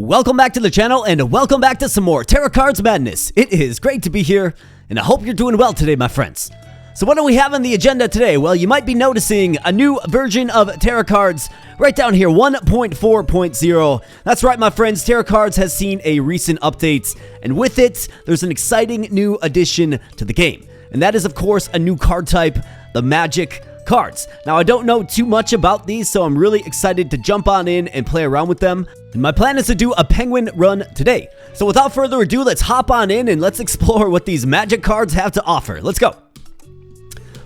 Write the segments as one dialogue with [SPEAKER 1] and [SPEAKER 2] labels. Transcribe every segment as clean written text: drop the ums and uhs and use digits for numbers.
[SPEAKER 1] Welcome back to the channel, and welcome back to some more Terracards madness. It is great to be here, and I hope you're doing well today, my friends. So what do we have on the agenda today? Well, you might be noticing a new version of Terracards right down here, 1.4.0. That's right, my friends, Terracards has seen a recent update, and with it, there's an exciting new addition to the game. And that is, of course, a new card type, the Magic cards. Now, I don't know too much about these, so I'm really excited to jump on in and play around with them. And my plan is to do a penguin run today. So without further ado, let's hop on in and let's explore what these Magic cards have to offer. Let's go.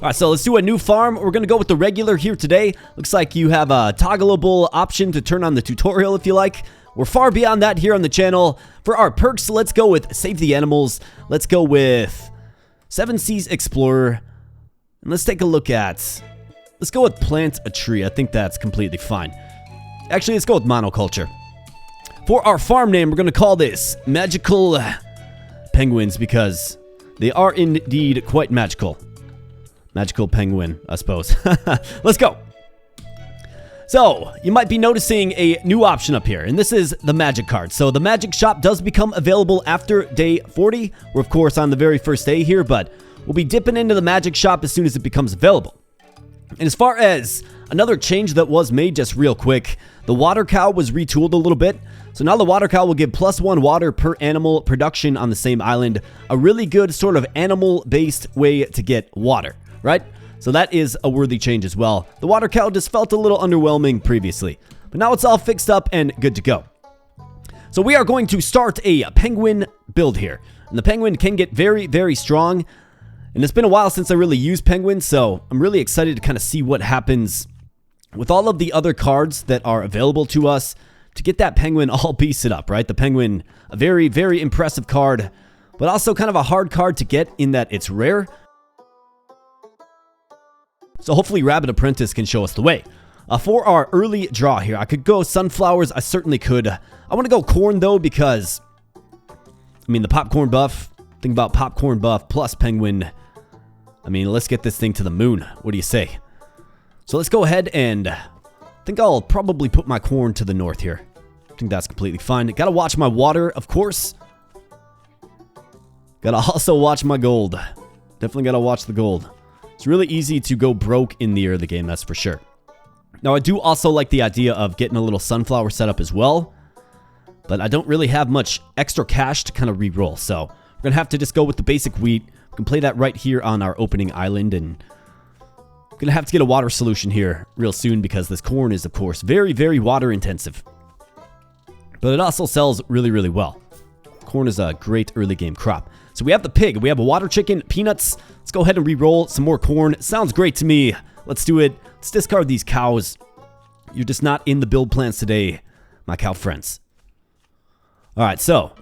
[SPEAKER 1] Alright, so let's do a new farm. We're going to go with the regular here today. Looks like you have a toggleable option to turn on the tutorial if you like. We're far beyond that here on the channel. For our perks, let's go with Save the Animals. Let's go with Seven Seas Explorer. And let's take a look at... Let's go with Plant a Tree. I think that's completely fine. Actually, let's go with Monoculture. For our farm name, we're going to call this Magical Penguins because they are indeed quite magical. Magical Penguin, I suppose. Let's go. So, you might be noticing a new option up here, and this is the Magic card. So, the Magic shop does become available after day 40. We're, of course, on the very first day here, but we'll be dipping into the Magic shop as soon as it becomes available. And as far as another change that was made just real quick, the water cow was retooled a little bit. So now the water cow will give +1 water per animal production on the same island. A really good sort of animal-based way to get water, right? So that is a worthy change as well. The water cow just felt a little underwhelming previously, but now it's all fixed up and good to go. So we are going to start a penguin build here. And the penguin can get very, very strong. And it's been a while since I really used penguins, so I'm really excited to kind of see what happens with all of the other cards that are available to us to get that penguin all beasted up, right? The penguin, a very, very impressive card, but also kind of a hard card to get in that it's rare. So hopefully Rabbit Apprentice can show us the way. For our early draw here, I could go sunflowers. I certainly could. I want to go corn, though, because, I mean, the popcorn buff, think about popcorn buff plus penguin. I mean, let's get this thing to the moon. What do you say? So let's go ahead and I think I'll probably put my corn to the north here. I think that's completely fine. Gotta watch my water, of course. Gotta also watch my gold. Definitely gotta watch the gold. It's really easy to go broke in the early game, that's for sure. Now, I do also like the idea of getting a little sunflower setup as well. But I don't really have much extra cash to kind of re-roll. So we're gonna have to just go with the basic wheat. We can play that right here on our opening island, and I'm gonna have to get a water solution here real soon because this corn is, of course, very, very water intensive. But it also sells really, really well. Corn is a great early game crop. So we have the pig, we have a water chicken, peanuts. Let's go ahead and re-roll some more corn. Sounds great to me. Let's do it. Let's discard these cows. You're just not in the build plans today, my cow friends. All right, so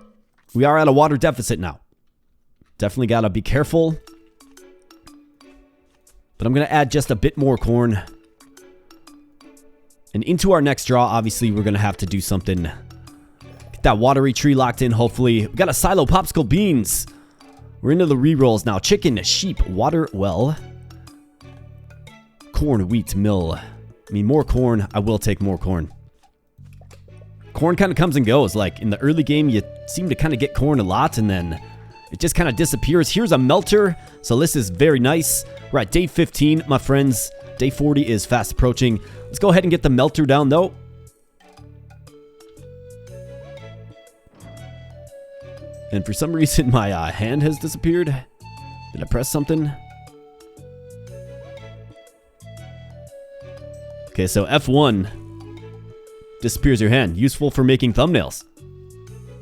[SPEAKER 1] we are at a water deficit now. Definitely got to be careful. But I'm going to add just a bit more corn. And into our next draw, obviously, we're going to have to do something. Get that watery tree locked in, hopefully. We got a silo popsicle beans. We're into the re-rolls now. Chicken, sheep, water well. Corn, wheat, mill. I mean, more corn. I will take more corn. Corn kind of comes and goes. Like, in the early game, you seem to kind of get corn a lot, and then it just kind of disappears. Here's a melter, so this is very nice. We're at day 15, my friends. Day 40 is fast approaching. Let's go ahead and get the melter down, though. And for some reason, my hand has disappeared. Did I press something? Okay, so F1 disappears your hand. Useful for making thumbnails.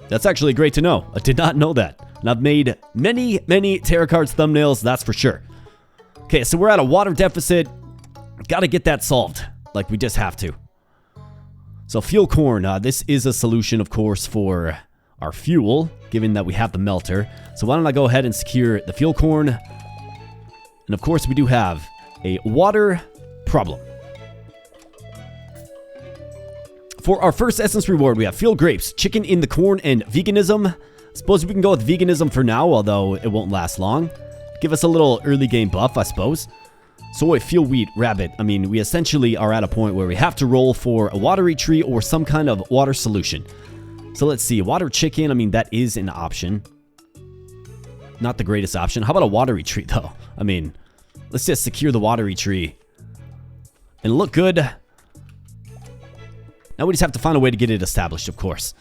[SPEAKER 1] That's actually great to know. I did not know that. And I've made many, many Terracards thumbnails, that's for sure. Okay, so we're at a water deficit. Gotta get that solved. Like, we just have to. So, fuel corn. This is a solution, of course, for our fuel, given that we have the melter. So, why don't I go ahead and secure the fuel corn. And, of course, we do have a water problem. For our first essence reward, we have field grapes, chicken in the corn, and veganism. Suppose we can go with veganism for now, although it won't last long. Give us a little early game buff, I suppose. Soy, fuel wheat, rabbit. I mean, we essentially are at a point where we have to roll for a watery tree or some kind of water solution. So let's see. Water chicken, I mean, that is an option. Not the greatest option. How about a watery tree, though? I mean, let's just secure the watery tree and look good. Now we just have to find a way to get it established, of course.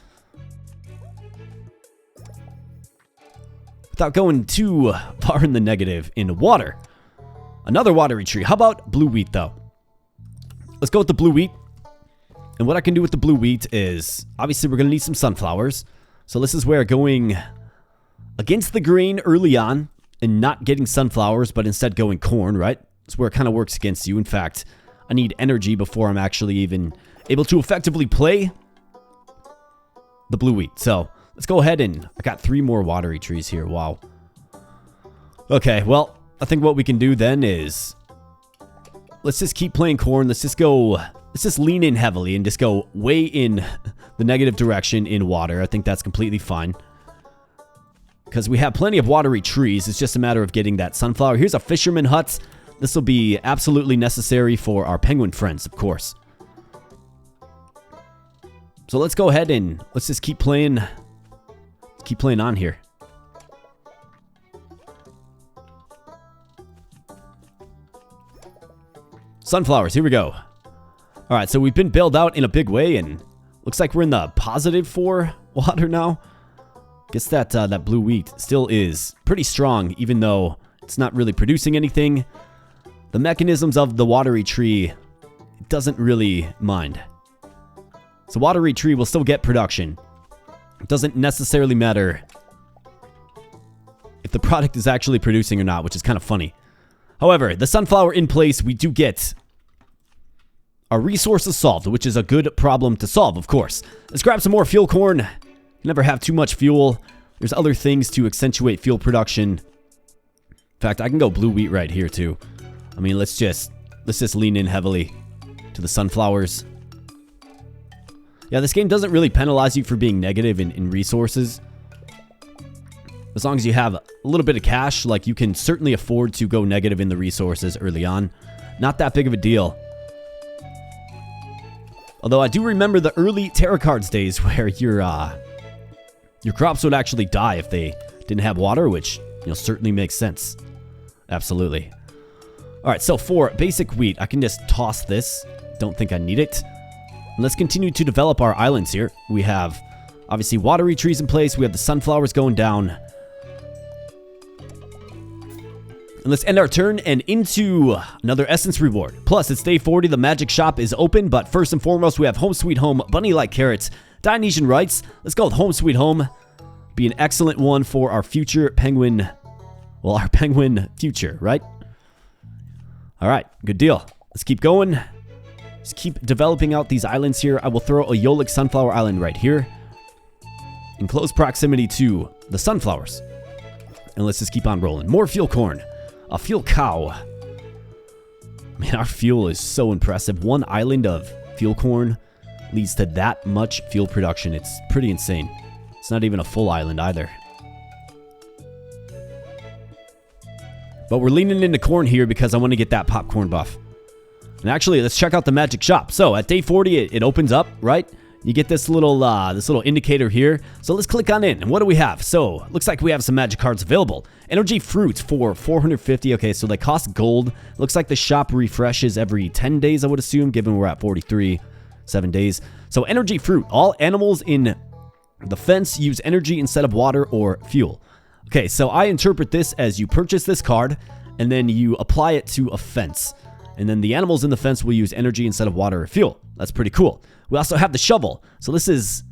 [SPEAKER 1] Without going too far in the negative, in water. Another watery tree. How about blue wheat, though? Let's go with the blue wheat. And what I can do with the blue wheat is, obviously, we're going to need some sunflowers. So this is where going against the grain early on and not getting sunflowers, but instead going corn, right? It's where it kind of works against you. In fact, I need energy before I'm actually even able to effectively play the blue wheat. So let's go ahead and I got 3 more watery trees here. Wow. Okay, well, I think what we can do then is let's just keep playing corn. Let's just lean in heavily and just go way in the negative direction in water. I think that's completely fine. Because we have plenty of watery trees. It's just a matter of getting that sunflower. Here's a fisherman hut. This will be absolutely necessary for our penguin friends, of course. So let's go ahead and let's just keep playing. Let's keep playing on here. Sunflowers, here we go. All right, so we've been bailed out in a big way, and looks like we're in the positive for water now. Guess that that blue wheat still is pretty strong, even though it's not really producing anything. The mechanisms of the watery tree doesn't really mind. So watery tree will still get production. It doesn't necessarily matter if the product is actually producing or not, which is kind of funny. However, the sunflower in place, we do get our resources solved, which is a good problem to solve, of course. Let's grab some more fuel corn. You never have too much fuel. There's other things to accentuate fuel production. In fact, I can go blue wheat right here too. I mean, let's just lean in heavily to the sunflowers. Yeah, this game doesn't really penalize you for being negative in resources. As long as you have a little bit of cash, like you can certainly afford to go negative in the resources early on. Not that big of a deal. Although I do remember the early Terracards days where your crops would actually die if they didn't have water, which, you know, certainly makes sense. Absolutely. All right, so for basic wheat, I can just toss this. Don't think I need it. And let's continue to develop our islands here. We have, obviously, watery trees in place. We have the sunflowers going down. And let's end our turn and into another essence reward. Plus, it's day 40. The magic shop is open. But first and foremost, we have Home Sweet Home, Bunny Like Carrots, Dionysian Rights. Let's go with Home Sweet Home. Be an excellent one for our future penguin. Well, our penguin future, right? All right, good deal. Let's keep going. Let's keep developing out these islands here. I will throw a Yolik Sunflower Island right here in close proximity to the sunflowers. And let's just keep on rolling. More fuel corn. A fuel cow. Man, our fuel is so impressive. One island of fuel corn leads to that much fuel production. It's pretty insane. It's not even a full island either. But we're leaning into corn here because I want to get that popcorn buff. And actually, let's check out the magic shop. So at day 40, it opens up, right? You get this little indicator here. So let's click on in. And what do we have? So looks like we have some magic cards available. Energy fruits for 450. Okay, so they cost gold. Looks like the shop refreshes every 10 days, I would assume, given we're at 43, 7 days. So energy fruit. All animals in the fence use energy instead of water or fuel. Okay, so I interpret this as you purchase this card and then you apply it to a fence. And then the animals in the fence will use energy instead of water or fuel. That's pretty cool. We also have the shovel. So this is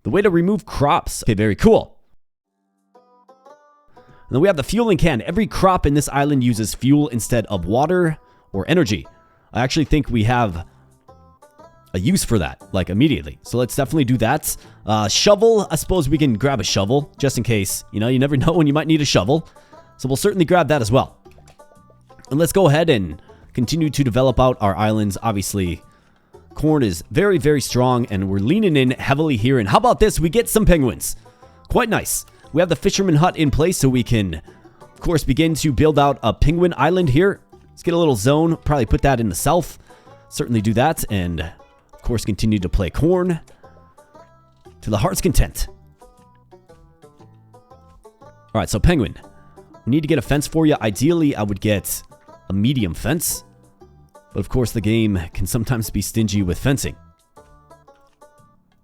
[SPEAKER 1] the way to remove crops. Okay, very cool. And then we have the fueling can. Every crop in this island uses fuel instead of water or energy. I actually think we have a use for that, like immediately. So let's definitely do that. Shovel, I suppose we can grab a shovel just in case. You know, you never know when you might need a shovel. So we'll certainly grab that as well. And let's go ahead and continue to develop out our islands. Obviously, corn is very, very strong, and we're leaning in heavily here. And how about this? We get some penguins. Quite nice. We have the fisherman hut in place, so we can, of course, begin to build out a penguin island here. Let's get a little zone. Probably put that in the south. Certainly do that, and of course, continue to play corn. to the heart's content. Alright, so penguin. We need to get a fence for you. Ideally, I would get a medium fence. But of course, the game can sometimes be stingy with fencing.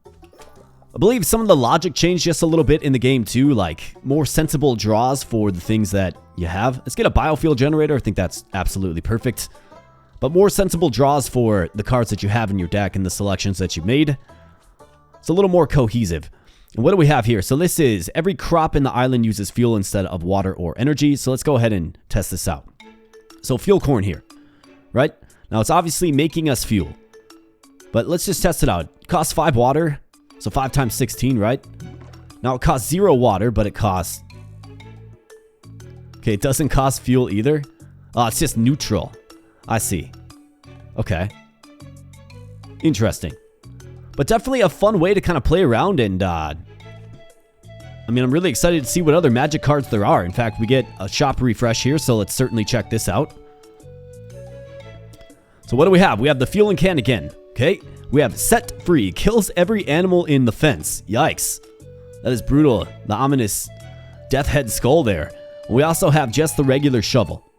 [SPEAKER 1] I believe some of the logic changed just a little bit in the game too, like more sensible draws for the things that you have. Let's get a biofuel generator. I think that's absolutely perfect. But more sensible draws for the cards that you have in your deck and the selections that you made. It's a little more cohesive. And what do we have here? So this is every crop in the island uses fuel instead of water or energy. So let's go ahead and test this out. So fuel corn here, right? Now it's obviously making us fuel. But let's just test it out. It costs 5 water. So 5 times 16, right? Now it costs 0 water, but it costs... Okay, it doesn't cost fuel either. Oh, it's just neutral. I see. Okay. Interesting. But definitely a fun way to kind of play around and... I mean, I'm really excited to see what other magic cards there are. In fact, we get a shop refresh here, so let's certainly check this out. So what do we have? We have the fueling can again. Okay. We have set free. Kills every animal in the fence. Yikes. That is brutal. The ominous death head skull there. We also have just the regular shovel.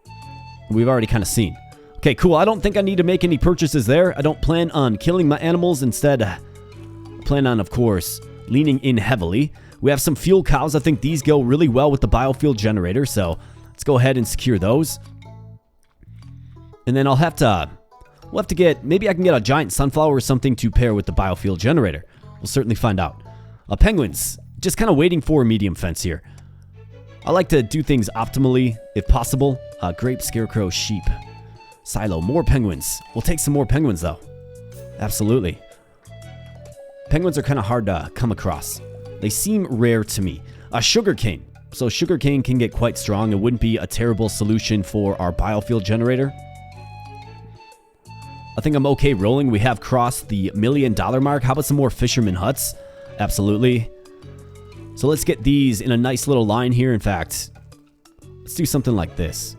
[SPEAKER 1] We've already kind of seen. Okay, cool. I don't think I need to make any purchases there. I don't plan on killing my animals. Instead, I plan on, of course, leaning in heavily. We have some fuel cows. I think these go really well with the biofuel generator. So let's go ahead and secure those. And then I'll have to... We'll have to get, maybe I can get a giant sunflower or something to pair with the biofuel generator. We'll certainly find out. Penguins, just kind of waiting for a medium fence here. I like to do things optimally, if possible. Grape, scarecrow, sheep, silo, more penguins. We'll take some more penguins though. Absolutely. Penguins are kind of hard to come across. They seem rare to me. Sugarcane. So sugarcane can get quite strong. It wouldn't be a terrible solution for our biofuel generator. I think I'm okay rolling. We have crossed the $1 million mark. How about some more fisherman huts? Absolutely. So let's get these in a nice little line here. In fact, let's do something like this.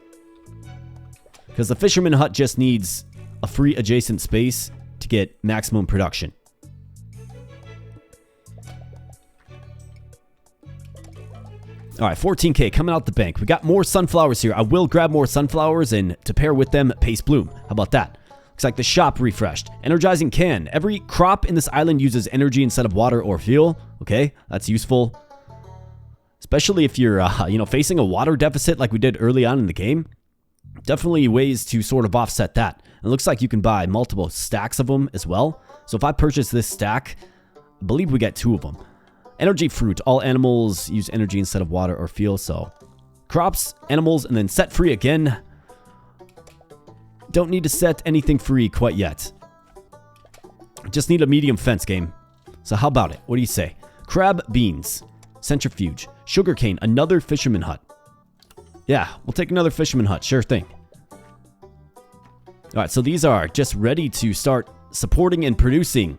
[SPEAKER 1] Because the fisherman hut just needs a free adjacent space to get maximum production. All right, 14K coming out the bank. We got more sunflowers here. I will grab more sunflowers and to pair with them, paste bloom. How about that? Looks like the shop refreshed. Energizing can. Every crop in this island uses energy instead of water or fuel. Okay, that's useful. Especially if you're, facing a water deficit like we did early on in the game. Definitely ways to sort of offset that. And it looks like you can buy multiple stacks of them as well. So if I purchase this stack, I believe we get 2 of them. Energy fruit. All animals use energy instead of water or fuel. So crops, animals, and then set free again. Don't need to set anything free quite yet. Just need a medium fence game. So how about it? What do you say? Crab, beans, centrifuge, sugarcane, another fisherman hut. Yeah, we'll take another fisherman hut. Sure thing. All right, so these are just ready to start supporting and producing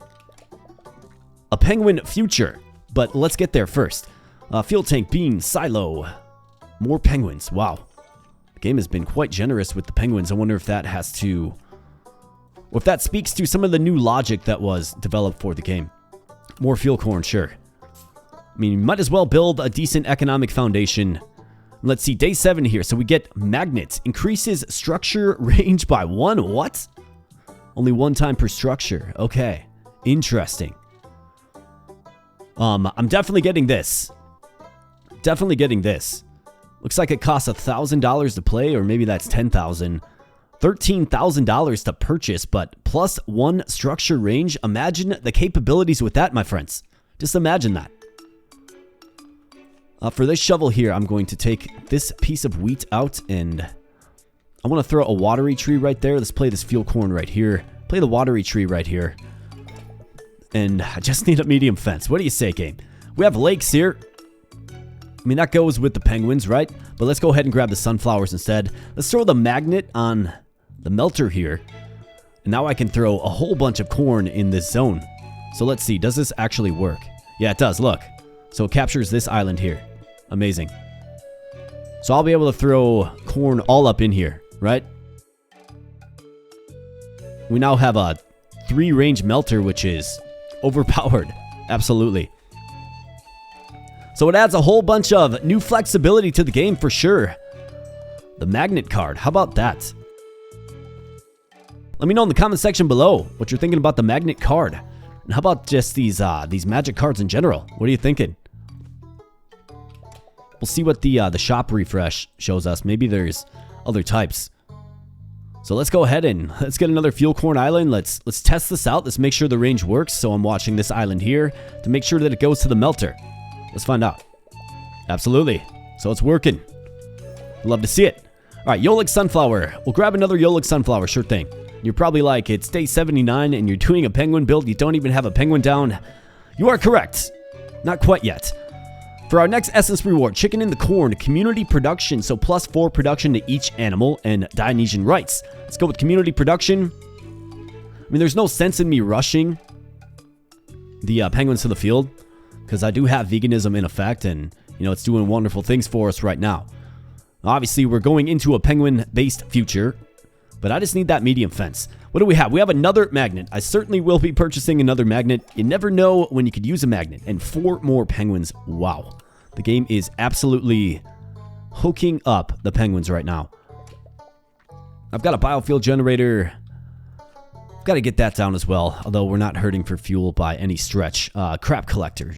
[SPEAKER 1] a penguin future. But let's get there first. Fuel tank, beans, silo, more penguins. Wow. Game has been quite generous with the penguins. I wonder if that has to... or if that speaks to some of the new logic that was developed for the game. More fuel corn, sure. I mean, you might as well build a decent economic foundation. Let's see, day 7 here. So we get magnets. Increases structure range by 1. What? Only 1 time per structure. Okay. Interesting. I'm definitely getting this. Definitely getting this. Looks like it costs $1,000 to play, or maybe that's $10,000. $13,000 to purchase, but plus 1 structure range. Imagine the capabilities with that, my friends. Just imagine that. For this shovel here, I'm going to take this piece of wheat out, and I want to throw a watery tree right there. Let's play this fuel corn right here. Play the watery tree right here. And I just need a medium fence. What do you say, game? We have lakes here. I mean, that goes with the penguins, right? But let's go ahead and grab the sunflowers instead. Let's throw the magnet on the melter here. And now I can throw a whole bunch of corn in this zone. So let's see. Does this actually work? Yeah, it does. Look. So it captures this island here. Amazing. So I'll be able to throw corn all up in here, right? We now have a 3-range melter, which is overpowered. Absolutely. So it adds a whole bunch of new flexibility to the game for sure. The magnet card, how about that? Let me know in the comment section below what you're thinking about the magnet card. And how about just these magic cards in general? What are you thinking? We'll see what the shop refresh shows us. Maybe there's other types. So let's go ahead and let's get another fuel corn island. Let's test this out. Let's make sure the range works. So I'm watching this island here to make sure that it goes to the melter. Let's find out. Absolutely. So it's working. Love to see it. All right, Roguelike sunflower. We'll grab another Roguelike sunflower. Sure thing. You're probably like, it's day 79 and you're doing a penguin build. You don't even have a penguin down. You are correct. Not quite yet. For our next essence reward, chicken in the corn, community production. So +4 production to each animal and Dionysian rights. Let's go with community production. I mean, there's no sense in me rushing the penguins to the field because I do have veganism in effect and, you know, it's doing wonderful things for us right now. Obviously, we're going into a penguin-based future, but I just need that medium fence. What do we have? We have another magnet. I certainly will be purchasing another magnet. You never know when you could use a magnet. And 4 more penguins. Wow. The game is absolutely hooking up the penguins right now. I've got a biofuel generator. I've got to get that down as well, although we're not hurting for fuel by any stretch. Crap collector.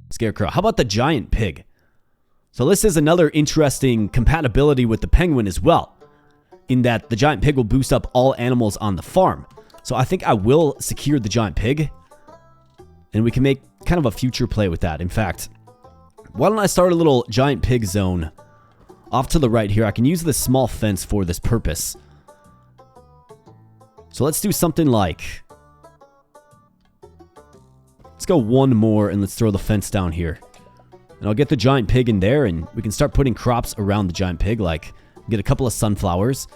[SPEAKER 1] Scarecrow. How about the giant pig? So this is another interesting compatibility with the penguin as well, in that the giant pig will boost up all animals on the farm. So I think I will secure the giant pig, and we can make kind of a future play with that. In fact, why don't I start a little giant pig zone off to the right here? I can use this small fence for this purpose. So let's do something like, let's go one more and let's throw the fence down here. And I'll get the giant pig in there and we can start putting crops around the giant pig, like get a couple of sunflowers.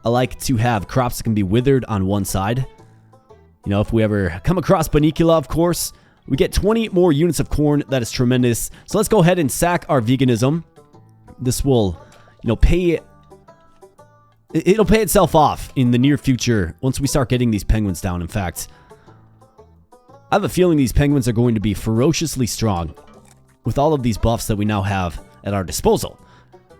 [SPEAKER 1] I like to have crops that can be withered on one side. You know, if we ever come across Banicula, of course, we get 20 more units of corn. That is tremendous. So let's go ahead and sack our veganism. This will, you know, it'll pay itself off in the near future once we start getting these penguins down. In fact, I have a feeling these penguins are going to be ferociously strong with all of these buffs that we now have at our disposal.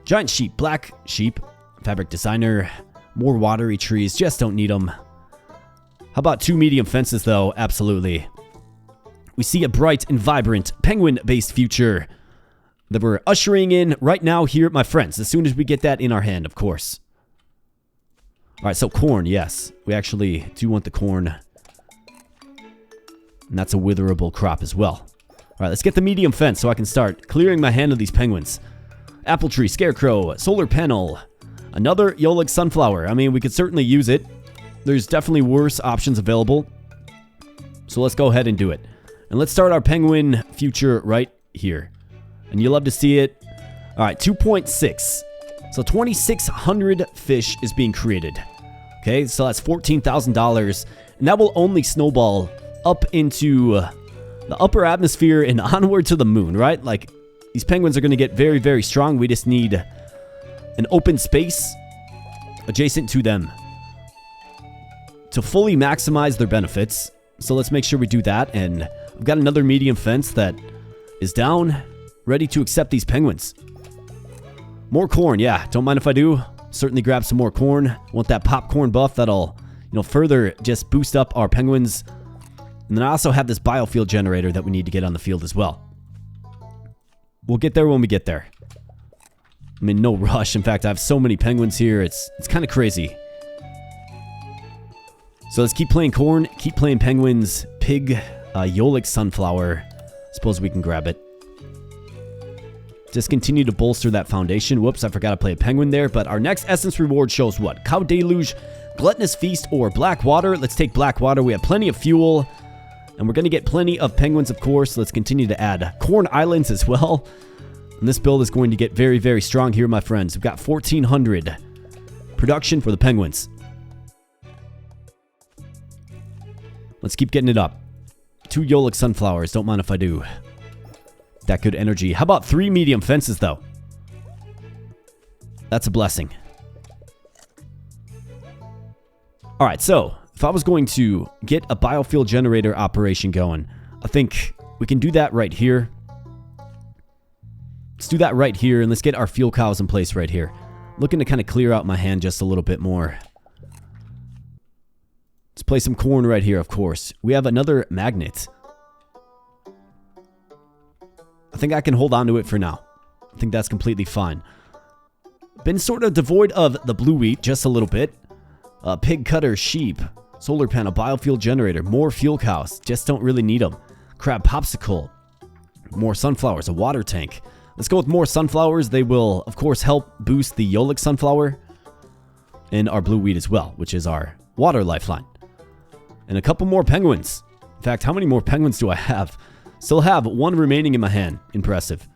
[SPEAKER 1] Giant sheep, black sheep, fabric designer, more watery trees, just don't need them. How about 2 medium fences though? Absolutely. We see a bright and vibrant penguin-based future that we're ushering in right now here, my friends, as soon as we get that in our hand, of course. All right, so corn, yes. We actually do want the corn. And that's a witherable crop as well. All right, let's get the medium fence so I can start clearing my hand of these penguins. Apple tree, scarecrow, solar panel, another Roguelike sunflower. I mean, we could certainly use it. There's definitely worse options available. So let's go ahead and do it. And let's start our penguin future right here. And you'll love to see it. All right, 2.6. So 2,600 fish is being created. Okay, so that's $14,000. And that will only snowball up into the upper atmosphere and onward to the moon, right? Like, these penguins are going to get very, very strong. We just need an open space adjacent to them to fully maximize their benefits. So let's make sure we do that. And I've got another medium fence that is down, ready to accept these penguins. More corn, yeah. Don't mind if I do. Certainly grab some more corn. Want that popcorn buff that'll, you know, further just boost up our penguins. And then I also have this biofuel generator that we need to get on the field as well. We'll get there when we get there. I mean, no rush. In fact, I have so many penguins here. It's kind of crazy. So let's keep playing corn, keep playing penguins, pig, Roguelike sunflower. Suppose we can grab it. Just continue to bolster that foundation. Whoops, I forgot to play a penguin there. But our next essence reward shows what? Cow deluge, gluttonous feast, or black water. Let's take black water. We have plenty of fuel. And we're going to get plenty of penguins, of course. Let's continue to add corn islands as well. And this build is going to get very, very strong here, my friends. We've got 1,400 production for the penguins. Let's keep getting it up. 2 Roguelike sunflowers. Don't mind if I do. That good energy. How about 3 medium fences, though? That's a blessing. All right, so if I was going to get a biofuel generator operation going, I think we can do that right here. Let's do that right here, and let's get our fuel cows in place right here. Looking to kind of clear out my hand just a little bit more. Let's play some corn right here, of course. We have another magnet. I think I can hold on to it for now. I think that's completely fine. Been sort of devoid of the blue wheat just a little bit. Pig cutter, sheep, solar panel, biofuel generator, more fuel cows. Just don't really need them. Crab popsicle, more sunflowers, a water tank. Let's go with more sunflowers. They will, of course, help boost the Yolik sunflower and our blue wheat as well, which is our water lifeline. And a couple more penguins. In fact, how many more penguins do I have? Still have one remaining in my hand. Impressive.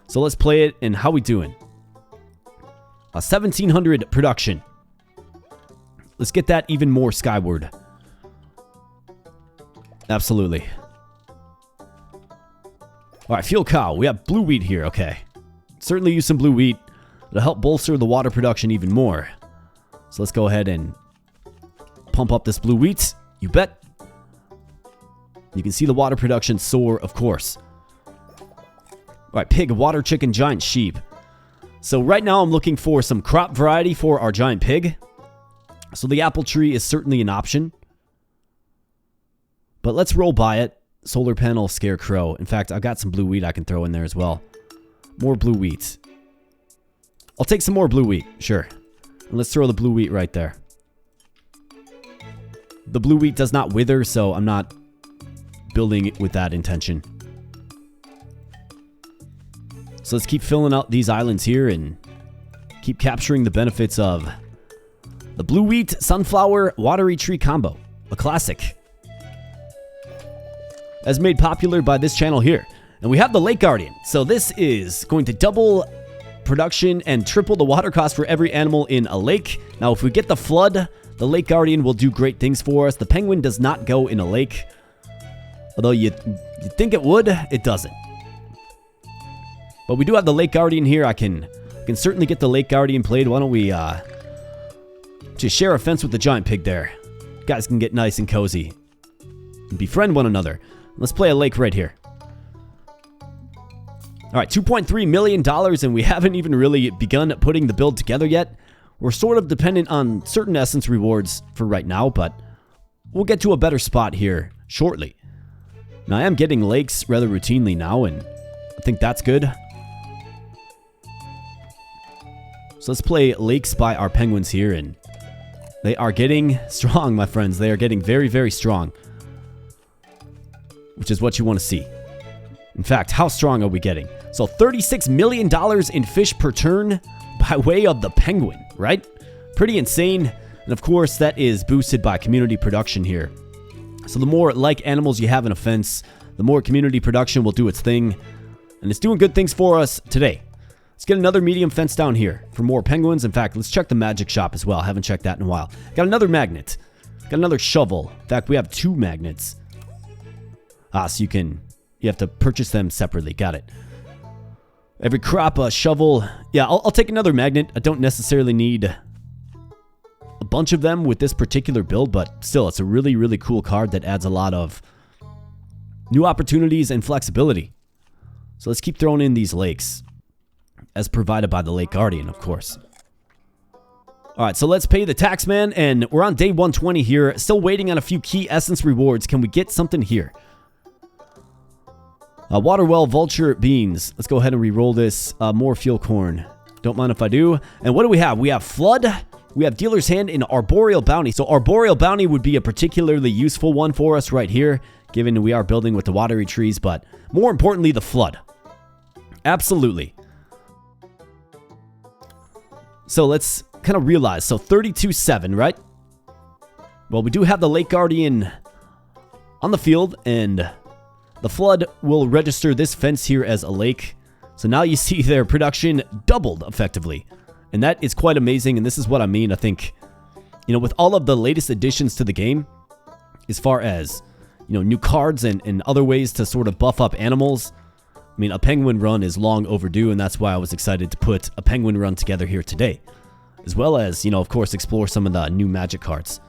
[SPEAKER 1] So let's play it, and how we doing? 1,700 production. Let's get that even more skyward. Absolutely. Alright, fuel cow. We have blue wheat here. Okay. Certainly use some blue wheat. It'll help bolster the water production even more. So let's go ahead and pump up this blue wheat. You bet. You can see the water production soar, of course. Alright, pig, water chicken, giant sheep. So right now I'm looking for some crop variety for our giant pig. So the apple tree is certainly an option. But let's roll by it. Solar panel, scarecrow. In fact, I've got some blue wheat I can throw in there as well. More blue wheat. I'll take some more blue wheat, sure. And let's throw the blue wheat right there. The blue wheat does not wither, so I'm not building it with that intention. So let's keep filling out these islands here and keep capturing the benefits of the blue wheat, sunflower, watery tree combo. A classic. As made popular by this channel here. And we have the Lake Guardian. So this is going to double production and triple the water cost for every animal in a lake. Now if we get the flood, the Lake Guardian will do great things for us. The penguin does not go in a lake. Although you think it would, it doesn't. But we do have the Lake Guardian here. I can certainly get the Lake Guardian played. Why don't we just share a fence with the giant pig there. Guys can get nice and cozy and befriend one another. Let's play a lake right here. Alright, $2.3 million, and we haven't even really begun putting the build together yet. We're sort of dependent on certain essence rewards for right now, but we'll get to a better spot here shortly. Now, I am getting lakes rather routinely now, and I think that's good. So let's play lakes by our penguins here, and they are getting strong, my friends. They are getting very, very strong, which is what you want to see. In fact, how strong are we getting? So $36 million in fish per turn by way of the penguin, right? Pretty insane. And of course, that is boosted by community production here. So the more like animals you have in a fence, the more community production will do its thing. And it's doing good things for us today. Let's get another medium fence down here for more penguins. In fact, let's check the magic shop as well. I haven't checked that in a while. Got another magnet. Got another shovel. In fact, we have 2 magnets. So you have to purchase them separately. Got it. Every crop, a shovel. Yeah, I'll take another magnet. I don't necessarily need a bunch of them with this particular build, but still, it's a really, really cool card that adds a lot of new opportunities and flexibility. So let's keep throwing in these lakes, as provided by the Lake Guardian, of course. Alright, so let's pay the tax man, and we're on day 120 here. Still waiting on a few key essence rewards. Can we get something here? Water well, vulture, beans. Let's go ahead and re-roll this. More fuel corn. Don't mind if I do. And what do we have? We have flood. We have dealer's hand in arboreal bounty. So arboreal bounty would be a particularly useful one for us right here, given we are building with the watery trees, but more importantly, the flood. Absolutely. So let's kind of realize. So 32-7, right? Well, we do have the Lake Guardian on the field, and the flood will register this fence here as a lake. So now you see their production doubled effectively. And that is quite amazing. And this is what I mean. I think, with all of the latest additions to the game, as far as, new cards and other ways to sort of buff up animals, I mean, a penguin run is long overdue. And that's why I was excited to put a penguin run together here today. As well as, of course, explore some of the new magic cards.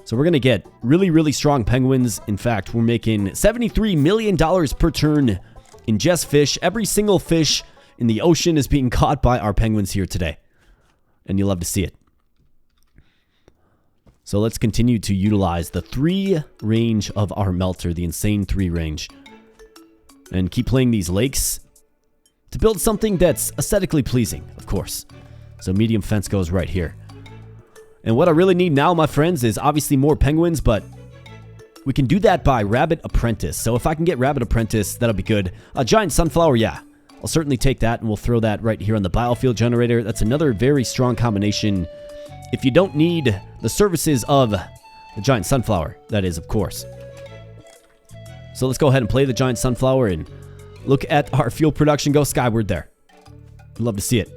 [SPEAKER 1] So we're going to get really, really strong penguins. In fact, we're making $73 million per turn in just fish. Every single fish in the ocean is being caught by our penguins here today. And you'll love to see it. So let's continue to utilize the 3 range of our melter, the insane 3 range. And keep playing these lakes to build something that's aesthetically pleasing, of course. So medium fence goes right here. And what I really need now, my friends, is obviously more penguins, but we can do that by Rabbit Apprentice. So if I can get Rabbit Apprentice, that'll be good. A giant sunflower, yeah. I'll certainly take that, and we'll throw that right here on the biofuel generator. That's another very strong combination. If you don't need the services of the giant sunflower, that is, of course. So let's go ahead and play the giant sunflower and look at our fuel production go skyward there. I'd love to see it.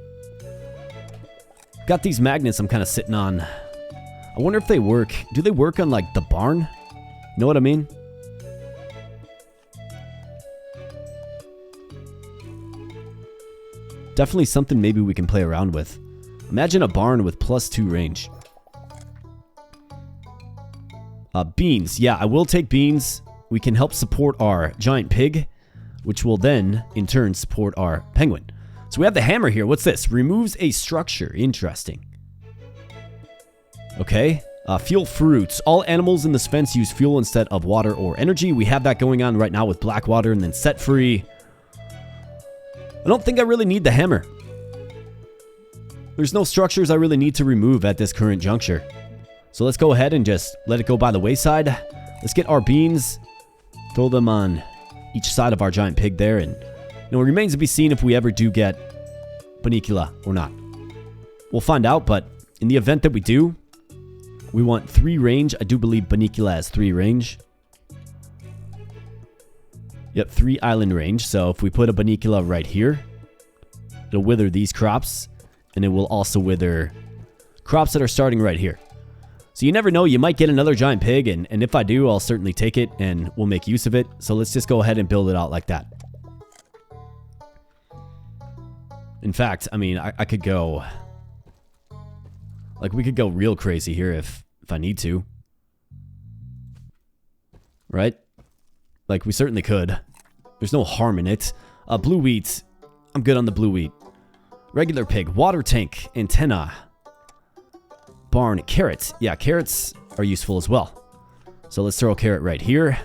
[SPEAKER 1] Got these magnets I'm kind of sitting on. I wonder if they work. Do they work on, like, the barn? Know what I mean? Definitely something maybe we can play around with. Imagine a barn with +2 range. Beans. Yeah, I will take beans. We can help support our giant pig, which will then, in turn, support our penguin. So we have the hammer here. What's this? Removes a structure. Interesting. Okay. Fuel fruits. All animals in this fence use fuel instead of water or energy. We have that going on right now with black water, and then set free. I don't think I really need the hammer. There's no structures I really need to remove at this current juncture. So let's go ahead and just let it go by the wayside. Let's get our beans. Throw them on each side of our giant pig there. And it remains to be seen if we ever do get Bunnicula or not. We'll find out, but in the event that we do, we want 3 range. I do believe Bunnicula has 3 range. Yep, 3 island range. So if we put a Bunnicula right here, it'll wither these crops. And it will also wither crops that are starting right here. So you never know, you might get another giant pig, and if I do, I'll certainly take it, and we'll make use of it. So let's just go ahead and build it out like that. In fact, I mean, I could go... Like, we could go real crazy here if I need to. Right? Like, we certainly could. There's no harm in it. Blue wheat. I'm good on the blue wheat. Regular pig, water tank, antenna, barn, carrots. Yeah, carrots are useful as well. So let's throw a carrot right here.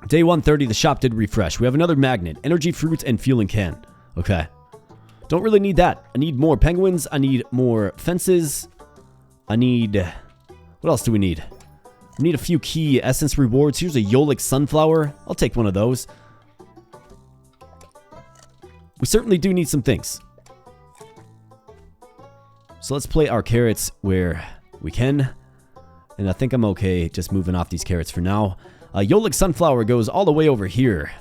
[SPEAKER 1] Day 130, the shop did refresh. We have another magnet, energy fruit, and fueling can. Okay. Don't really need that. I need more penguins. I need more fences. I need... What else do we need? We need a few key essence rewards. Here's a Yolik sunflower. I'll take one of those. We certainly do need some things. So let's play our carrots where we can. And I think I'm okay just moving off these carrots for now. Yolik sunflower goes all the way over here.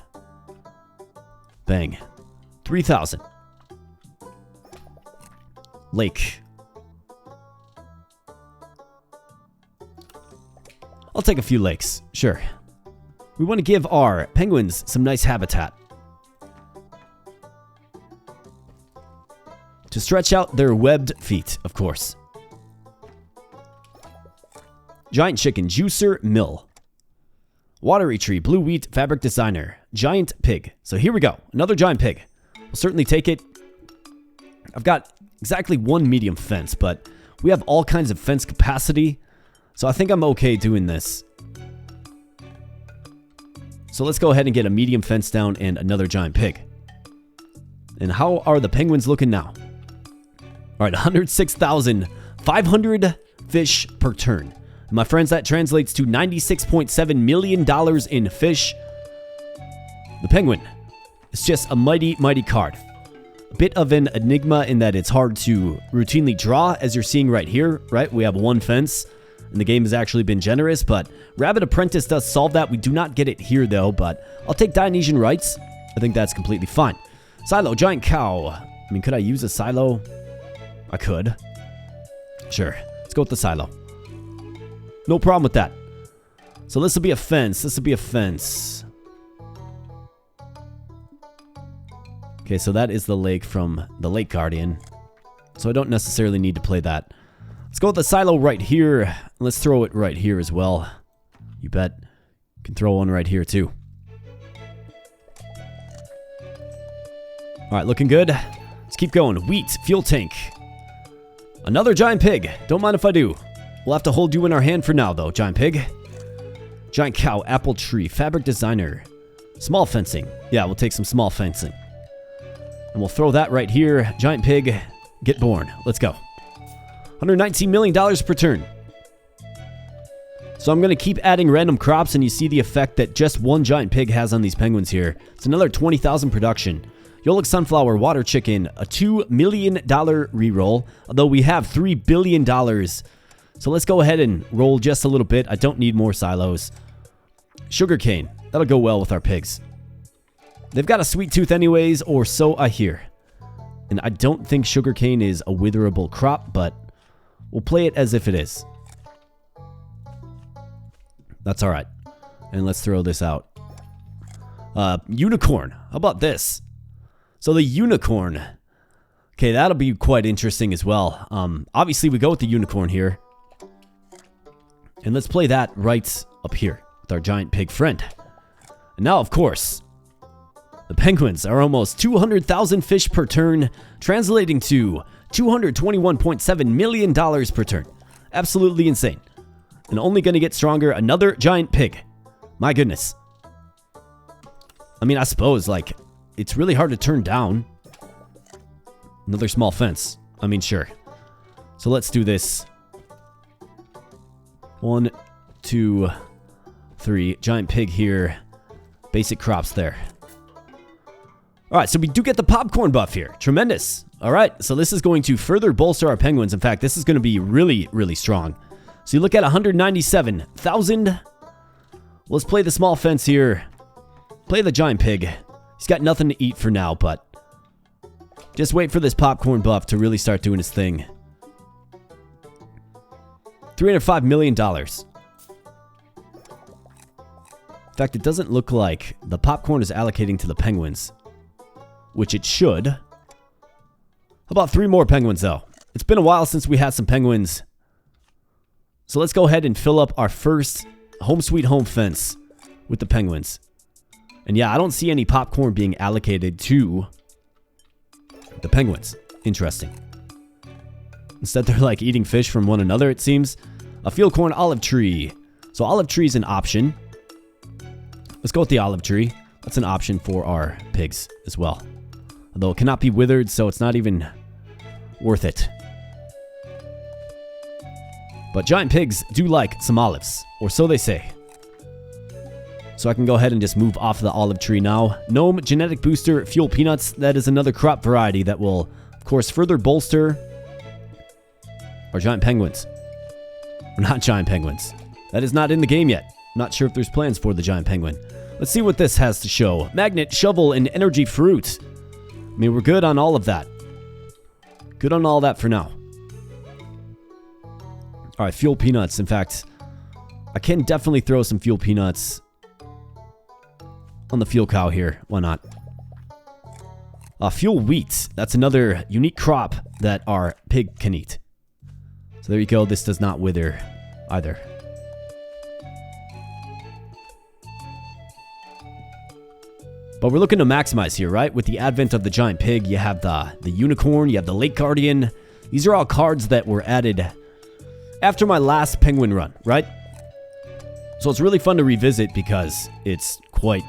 [SPEAKER 1] Bang. 3,000. Lake. I'll take a few lakes. Sure. We want to give our penguins some nice habitat. To stretch out their webbed feet, of course. Giant chicken, juicer, mill. Watery tree, blue wheat, fabric designer. Giant pig. So here we go. Another giant pig. We'll certainly take it. I've got exactly 1 medium fence, but we have all kinds of fence capacity. So I think I'm okay doing this. So let's go ahead and get a medium fence down and another giant pig. And how are the penguins looking now? All right, 106,500 fish per turn. My friends, that translates to $96.7 million in fish. The penguin is just a mighty, mighty card. A bit of an enigma in that it's hard to routinely draw, as you're seeing right here, right? We have 1 fence, and the game has actually been generous, but Rabbit Apprentice does solve that. We do not get it here, though, but I'll take Dionysian Rights. I think that's completely fine. Silo, giant cow. I mean, could I use a silo? I could. Sure. Let's go with the silo. No problem with that. So this will be a fence. This will be a fence. Okay, so that is the lake from the Lake Guardian. So I don't necessarily need to play that. Let's go with the silo right here. Let's throw it right here as well. You bet. You can throw one right here too. All right, looking good. Let's keep going. Wheat, fuel tank. Another giant pig. Don't mind if I do. We'll have to hold you in our hand for now, though, giant pig. Giant cow, apple tree, fabric designer. Small fencing. Yeah, we'll take some small fencing. And we'll throw that right here. Giant pig, get born. Let's go. $119 million per turn. So I'm going to keep adding random crops, and you see the effect that just one giant pig has on these penguins here. It's another 20,000 production. Yolik sunflower, water chicken, a $2 million reroll, although we have $3 billion. So let's go ahead and roll just a little bit. I don't need more silos. Sugarcane. That'll go well with our pigs. They've got a sweet tooth anyways, or so I hear. And I don't think sugarcane is a witherable crop, but we'll play it as if it is. That's all right. And let's throw this out. Unicorn. How about this? So the unicorn. Okay, that'll be quite interesting as well. Obviously, we go with the unicorn here. And let's play that right up here with our giant pig friend. And now, of course, the penguins are almost 200,000 fish per turn, translating to $221.7 million per turn. Absolutely insane. And only going to get stronger. Another giant pig. My goodness. I mean, I suppose, like, it's really hard to turn down. Another small fence. I mean, sure. So let's do this. 1, 2, 3. Giant pig here. Basic crops there. All right, so we do get the popcorn buff here. Tremendous. All right, so this is going to further bolster our penguins. In fact, this is going to be really, really strong. So you look at 197,000. Let's play the small fence here. Play the giant pig. He's got nothing to eat for now, but just wait for this popcorn buff to really start doing his thing. $305 million. In fact, it doesn't look like the popcorn is allocating to the penguins, which it should. How about 3 more penguins, though? It's been a while since we had some penguins. So let's go ahead and fill up our first home sweet home fence with the penguins. And yeah, I don't see any popcorn being allocated to the penguins. Interesting. Instead, they're like eating fish from one another, it seems. A field corn olive tree. So olive tree is an option. Let's go with the olive tree. That's an option for our pigs as well. Although it cannot be withered, so it's not even worth it. But giant pigs do like some olives, or so they say. So I can go ahead and just move off the olive tree now. Gnome, genetic booster, fuel peanuts. That is another crop variety that will, of course, further bolster our giant penguins. Or not giant penguins. That is not in the game yet. Not sure if there's plans for the giant penguin. Let's see what this has to show. Magnet, shovel, and energy fruit. I mean, we're good on all of that. Good on all that for now. All right, fuel peanuts. In fact, I can definitely throw some fuel peanuts on the fuel cow here. Why not? Fuel wheat. That's another unique crop that our pig can eat. So there you go. This does not wither either. But we're looking to maximize here, right? With the advent of the giant pig, you have the unicorn, you have the lake guardian. These are all cards that were added after my last penguin run, right? So it's really fun to revisit because it's quite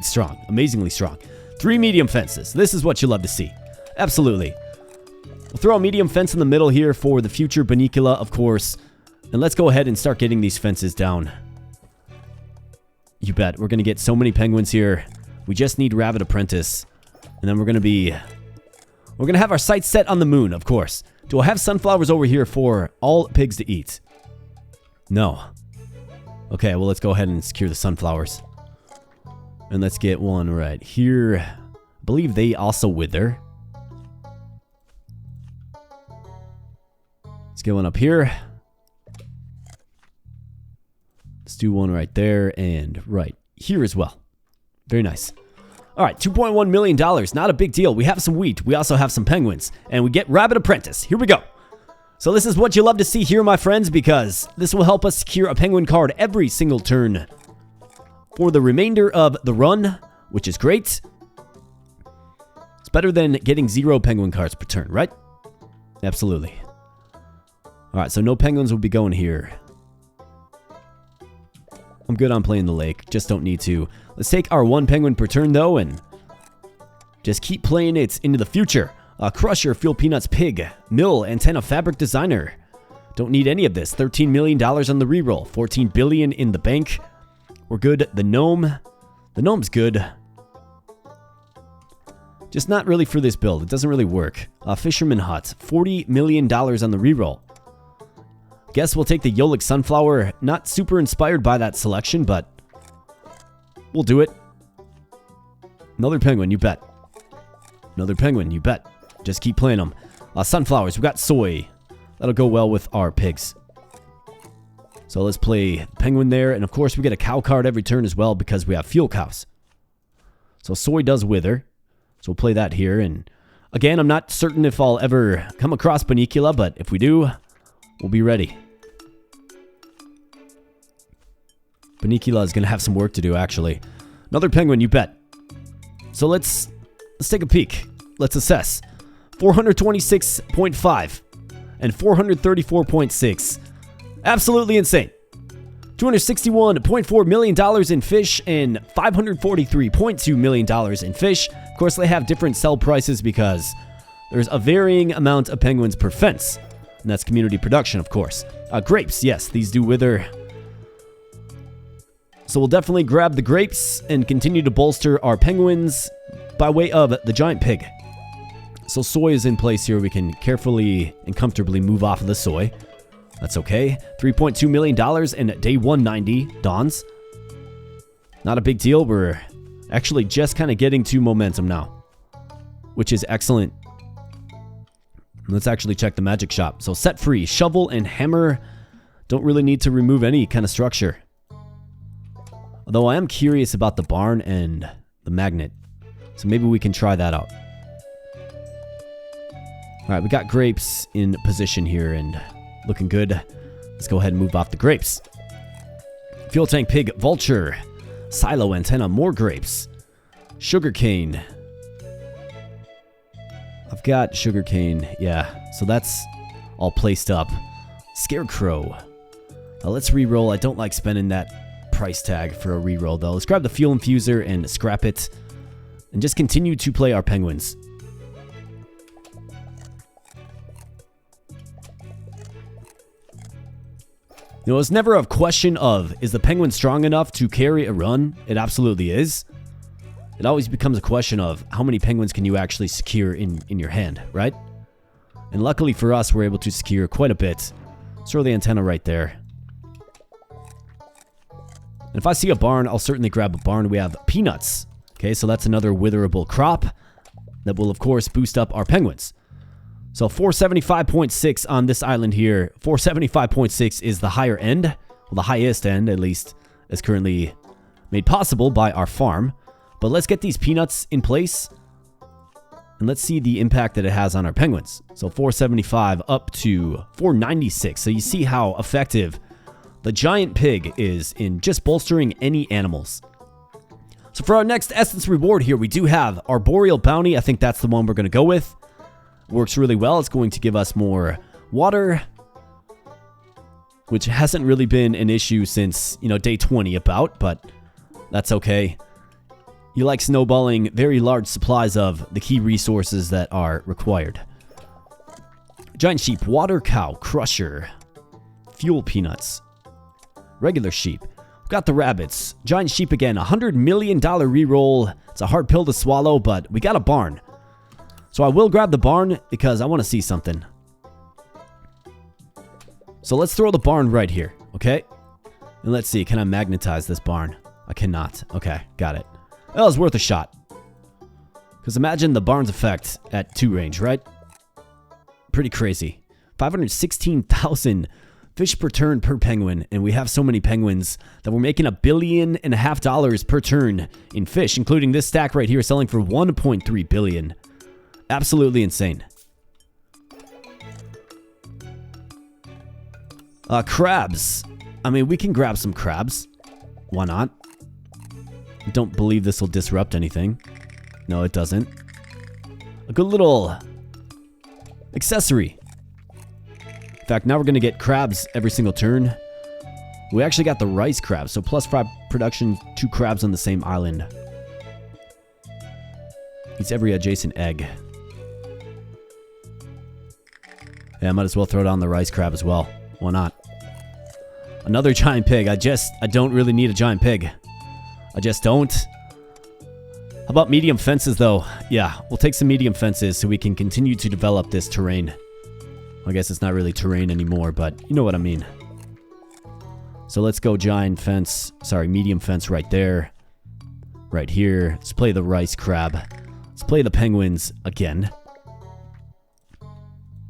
[SPEAKER 1] strong. Amazingly strong. 3 medium fences. This is what you love to see. Absolutely. We'll throw a medium fence in the middle here for the future Banicula, of course. And let's go ahead and start getting these fences down. You bet. We're going to get so many penguins here. We just need Rabbit Apprentice. And then we're going to have our sights set on the moon, of course. Do I have sunflowers over here for all pigs to eat? No. Okay, well, let's go ahead and secure the sunflowers. And let's get one right here. I believe they also wither. Let's get one up here. Let's do one right there and right here as well. Very nice. All right, $2.1 million. Not a big deal. We have some wheat. We also have some penguins. And we get Rabbit Apprentice. Here we go. So this is what you love to see here, my friends, because this will help us secure a penguin card every single turn for the remainder of the run, which is great. It's better than getting 0 penguin cards per turn, right? Absolutely. Alright, so no penguins will be going here. I'm good on playing the lake, just don't need to. Let's take our 1 penguin per turn, though, and just keep playing it into the future. Crusher, Fuel Peanuts, Pig, Mill, Antenna, Fabric Designer. Don't need any of this. $13 million on the reroll. $14 billion in the bank. We're good. The gnome's good. Just not really for this build. It doesn't really work. Fisherman Hut, $40 million on the reroll. Guess we'll take the Yolik Sunflower. Not super inspired by that selection, but we'll do it. Another penguin, you bet. Another penguin, you bet. Just keep playing them. Sunflowers, we got soy. That'll go well with our pigs. So let's play penguin there. And of course, we get a cow card every turn as well because we have fuel cows. So soy does wither. So we'll play that here. And again, I'm not certain if I'll ever come across Banicula, but if we do, we'll be ready. Banicula is going to have some work to do, actually. Another penguin, you bet. So let's take a peek. Let's assess. 426.5 and 434.6. Absolutely insane. $261.4 million in fish and $543.2 million in fish. Of course, they have different sell prices because there's a varying amount of penguins per fence. And that's community production, of course. Grapes, yes, these do wither. So we'll definitely grab the grapes and continue to bolster our penguins by way of the giant pig. So soy is in place here. We can carefully and comfortably move off of the soy. That's okay. $3.2 million and day 190 dawns. Not a big deal. We're actually just kind of getting to momentum now, which is excellent. Let's actually check the magic shop. So set free, shovel and hammer. Don't really need to remove any kind of structure. Although I am curious about the barn and the magnet. So maybe we can try that out. Alright, we got grapes in position here and looking good. Let's go ahead and move off the grapes. Fuel tank, pig, vulture, silo, antenna, more grapes. Sugarcane. I've got sugarcane, yeah. So that's all placed up. Scarecrow. Let's re-roll. I don't like spending that price tag for a re-roll, though. Let's grab the fuel infuser and scrap it. And just continue to play our penguins. You know, it's never a question of, is the penguin strong enough to carry a run? It absolutely is. It always becomes a question of, how many penguins can you actually secure in your hand, right? And luckily for us, we're able to secure quite a bit. Let's throw the antenna right there. And if I see a barn, I'll certainly grab a barn. We have peanuts. Okay, so that's another witherable crop that will, of course, boost up our penguins. So 475.6 on this island here. 475.6 is the higher end. Well, the highest end, at least, is currently made possible by our farm. But let's get these peanuts in place. And let's see the impact that it has on our penguins. So 475 up to 496. So you see how effective the giant pig is in just bolstering any animals. So for our next essence reward here, we do have Arboreal Bounty. I think that's the one we're going to go with. Works really well. It's going to give us more water, which hasn't really been an issue since, day 20 about, but that's okay. You like snowballing very large supplies of the key resources that are required. Giant sheep, water cow, crusher, fuel peanuts, regular sheep. We've got the rabbits, giant sheep again, $100 million reroll. It's a hard pill to swallow, but we got a barn. So I will grab the barn because I want to see something. So let's throw the barn right here, okay? And let's see, can I magnetize this barn? I cannot. Okay, got it. That was worth a shot. Because imagine the barn's effect at 2 range, right? Pretty crazy. 516,000 fish per turn per penguin. And we have so many penguins that we're making $1.5 billion per turn in fish, including this stack right here selling for $1.3 billion. Absolutely insane. Crabs. I mean, we can grab some crabs. Why not? Don't believe this will disrupt anything. No, it doesn't. A good little accessory. In fact, now we're going to get crabs every single turn. We actually got the rice crabs, so +5 production, 2 crabs on the same island. Eats every adjacent egg. Yeah, I might as well throw down the rice crab as well. Why not? Another giant pig. I don't really need a giant pig. I just don't. How about medium fences, though? Yeah, we'll take some medium fences so we can continue to develop this terrain. I guess it's not really terrain anymore, but you know what I mean. So let's go giant fence. Sorry, medium fence right there. Right here. Let's play the rice crab. Let's play the penguins again.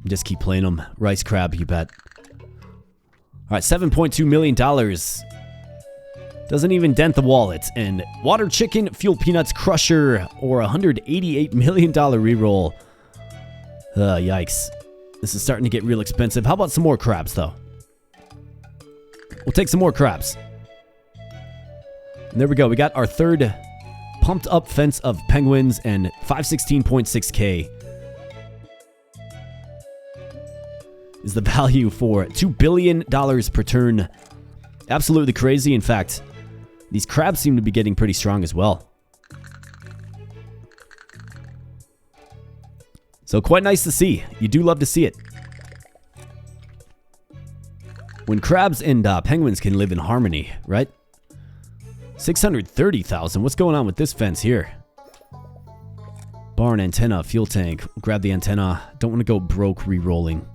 [SPEAKER 1] Just keep playing them. Rice crab, you bet. Alright, $7.2 million. Doesn't even dent the wallet. And water chicken, fuel peanuts, crusher, or $188 million reroll. Yikes. This is starting to get real expensive. How about some more crabs, though? We'll take some more crabs. And there we go. We got our third pumped up fence of penguins and 516.6k. Is the value for $2 billion per turn. Absolutely crazy. In fact, these crabs seem to be getting pretty strong as well. So quite nice to see. You do love to see it. When crabs and penguins can live in harmony, right? 630,000. What's going on with this fence here? Barn, antenna, fuel tank. We'll grab the antenna. Don't want to go broke re-rolling.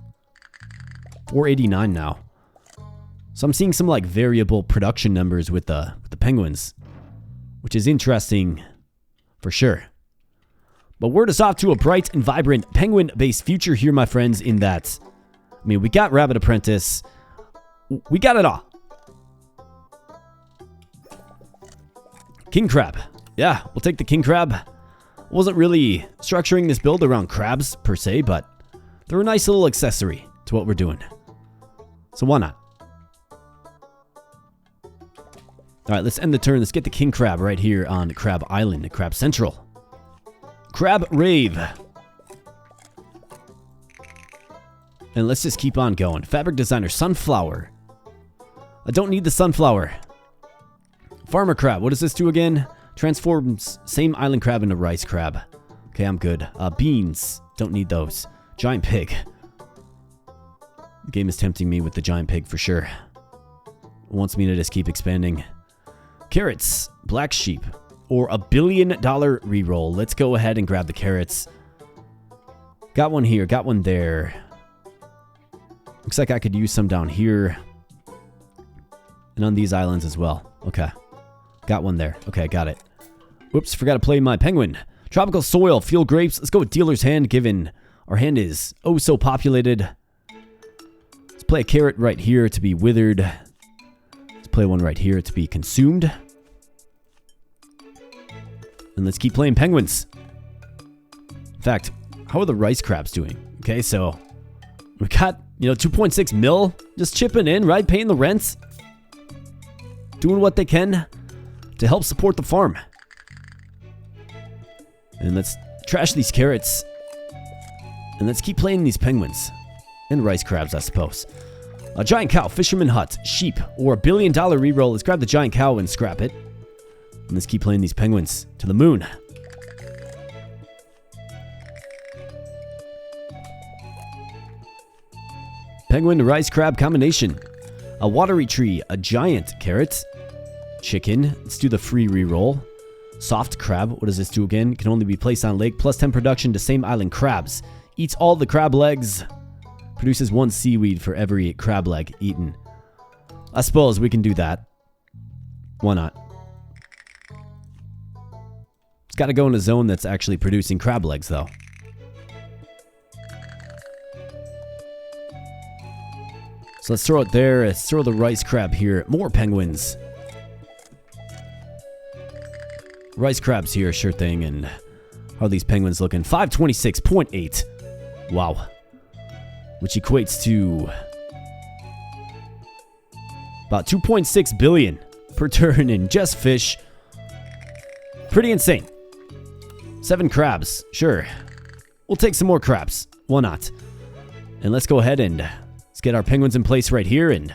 [SPEAKER 1] 489 now. So I'm seeing some like variable production numbers with the penguins, which is interesting for sure. But word is off to a bright and vibrant penguin-based future here, my friends, in that, I mean, we got Rabbit Apprentice. We got it all. King crab. Yeah, we'll take the king crab. Wasn't really structuring this build around crabs per se, but they're a nice little accessory to what we're doing. So why not? All right, let's end the turn. Let's get the king crab right here on Crab Island, Crab Central. Crab Rave. And let's just keep on going. Fabric designer, sunflower. I don't need the sunflower. Farmer crab. What does this do again? Transforms same island crab into rice crab. Okay, I'm good. Beans. Don't need those. Giant pig. The game is tempting me with the giant pig for sure. It wants me to just keep expanding. Carrots. Black sheep. Or $1 billion reroll. Let's go ahead and grab the carrots. Got one here. Got one there. Looks like I could use some down here. And on these islands as well. Okay. Got one there. Okay, got it. Whoops, forgot to play my penguin. Tropical soil, fuel grapes. Let's go with dealer's hand, given our hand is oh so populated. Let's play a carrot right here to be withered. Let's play one right here to be consumed. And let's keep playing penguins. In fact, how are the rice crabs doing? Okay, so we got, 2.6 mil just chipping in, right? Paying the rents. Doing what they can to help support the farm. And let's trash these carrots. And let's keep playing these penguins. And rice crabs, I suppose. A giant cow, fisherman hut, sheep, or $1 billion reroll. Let's grab the giant cow and scrap it. And let's keep playing these penguins to the moon. Penguin to rice crab combination. A watery tree, a giant carrot, chicken. Let's do the free reroll. Soft crab. What does this do again? Can only be placed on lake. Plus 10 production to same island crabs. Eats all the crab legs. Produces 1 seaweed for every crab leg eaten. I suppose we can do that. Why not? It's got to go in a zone that's actually producing crab legs, though. So let's throw it there. Let's throw the rice crab here. More penguins. Rice crabs here, sure thing. And how are these penguins looking? 526.8. Wow. Which equates to about 2.6 billion per turn in just fish. Pretty insane. 7 crabs, sure. We'll take some more crabs. Why not? And let's go ahead and let's get our penguins in place right here, and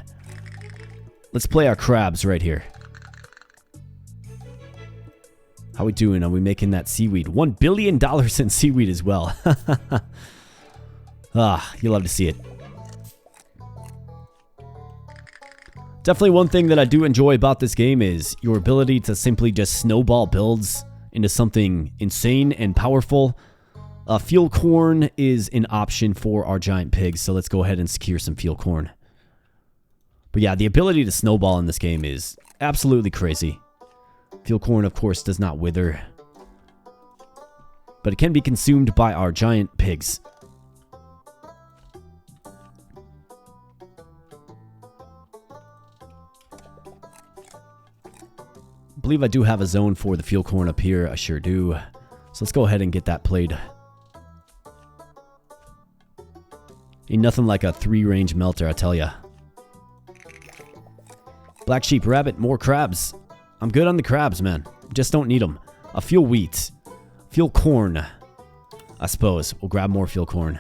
[SPEAKER 1] let's play our crabs right here. How we doing? Are we making that seaweed? $1 billion in seaweed as well. You love to see it. Definitely one thing that I do enjoy about this game is your ability to simply just snowball builds into something insane and powerful. Fuel corn is an option for our giant pigs, so let's go ahead and secure some fuel corn. But yeah, the ability to snowball in this game is absolutely crazy. Fuel corn, of course, does not wither, but it can be consumed by our giant pigs. I believe I do have a zone for the fuel corn up here. I sure do. So let's go ahead and get that played. Ain't nothing like a 3-range melter, I tell ya. Black sheep, rabbit, more crabs. I'm good on the crabs, man. Just don't need them. A fuel wheat. Fuel corn. I suppose. We'll grab more fuel corn.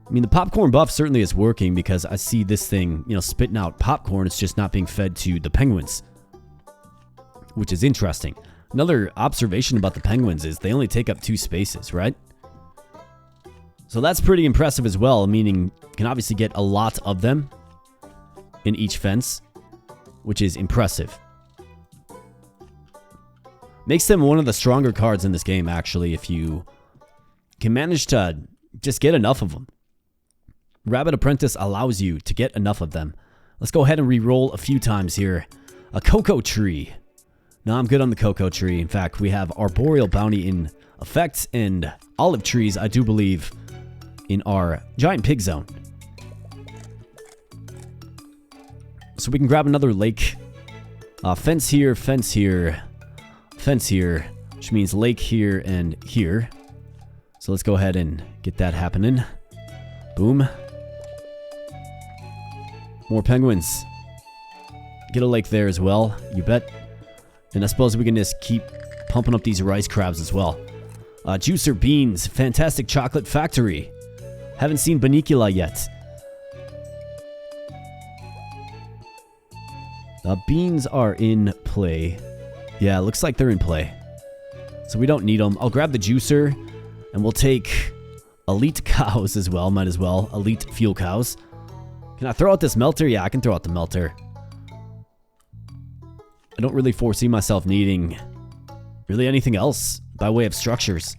[SPEAKER 1] I mean, the popcorn buff certainly is working because I see this thing, spitting out popcorn. It's just not being fed to the penguins, which is interesting. Another observation about the penguins is they only take up 2 spaces, right? So that's pretty impressive as well, meaning you can obviously get a lot of them in each fence, which is impressive. Makes them one of the stronger cards in this game, actually, if you can manage to just get enough of them. Rabbit Apprentice allows you to get enough of them. Let's go ahead and re-roll a few times here. A cocoa tree. No, I'm good on the cocoa tree. In fact, we have arboreal bounty in effect, and olive trees, I do believe, in our giant pig zone. So we can grab another lake. Fence here, fence here, fence here, which means lake here and here. So let's go ahead and get that happening. Boom. More penguins. Get a lake there as well, you bet. And I suppose we can just keep pumping up these rice crabs as well. Juicer beans, fantastic chocolate factory. Haven't seen Banicula yet. Beans are in play. Yeah, looks like they're in play. So we don't need them. I'll grab the juicer, and we'll take elite cows as well. Might as well. Elite fuel cows. Can I throw out this melter? Yeah, I can throw out the melter. I don't really foresee myself needing really anything else by way of structures.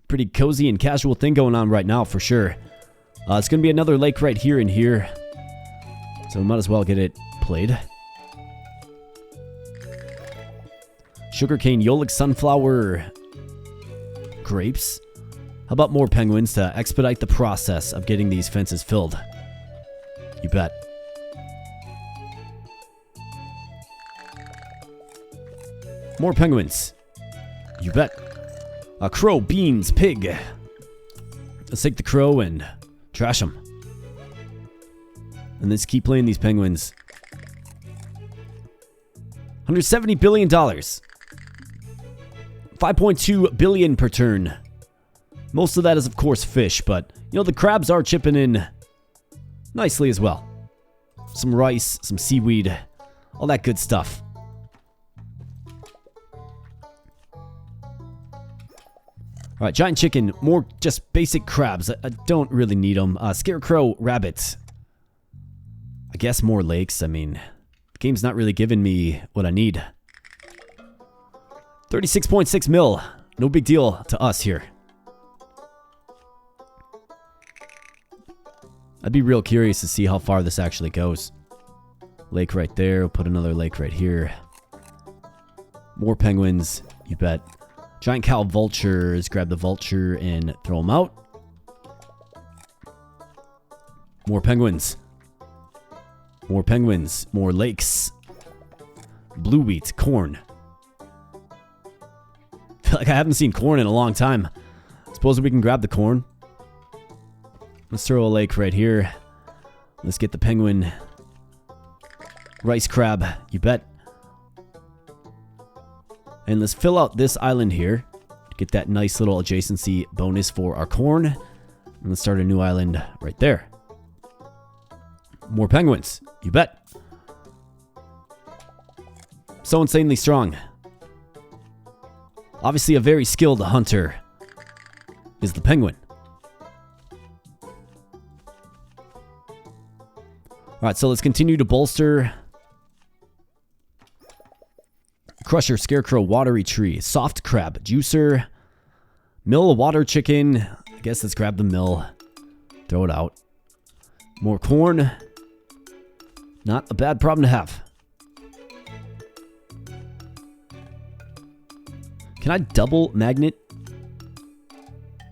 [SPEAKER 1] Pretty cozy and casual thing going on right now for sure. It's going to be another lake right here and here. So we might as well get it played. Sugarcane, Yolik, sunflower, grapes. How about more penguins to expedite the process of getting these fences filled? You bet. More penguins. You bet. A crow, beans, pig. Let's take the crow and trash them. And let's keep playing these penguins. $170 billion. 5.2 billion per turn. Most of that is, of course, fish, but, the crabs are chipping in nicely as well. Some rice, some seaweed, all that good stuff. All right, giant chicken, more just basic crabs. I don't really need them. Scarecrow, rabbit. I guess more lakes. I mean, the game's not really giving me what I need. 36.6 mil. No big deal to us here. I'd be real curious to see how far this actually goes. Lake right there. We'll put another lake right here. More penguins. You bet. Giant cow vultures. Grab the vulture and throw them out. More penguins. More penguins. More lakes. Blue wheat. Corn. I feel like I haven't seen corn in a long time. Suppose we can grab the corn. Let's throw a lake right here. Let's get the penguin Rice crab, you bet. And let's fill out this island here to get that nice little adjacency bonus for our corn. And let's start a new island right there. More penguins, you bet. So insanely strong. Obviously a very skilled hunter is the penguin. Alright, so let's continue to bolster. Crusher, scarecrow, watery tree, soft crab, juicer, mill, water chicken. I guess let's grab the mill. Throw it out. More corn. Not a bad problem to have. Can I double magnet?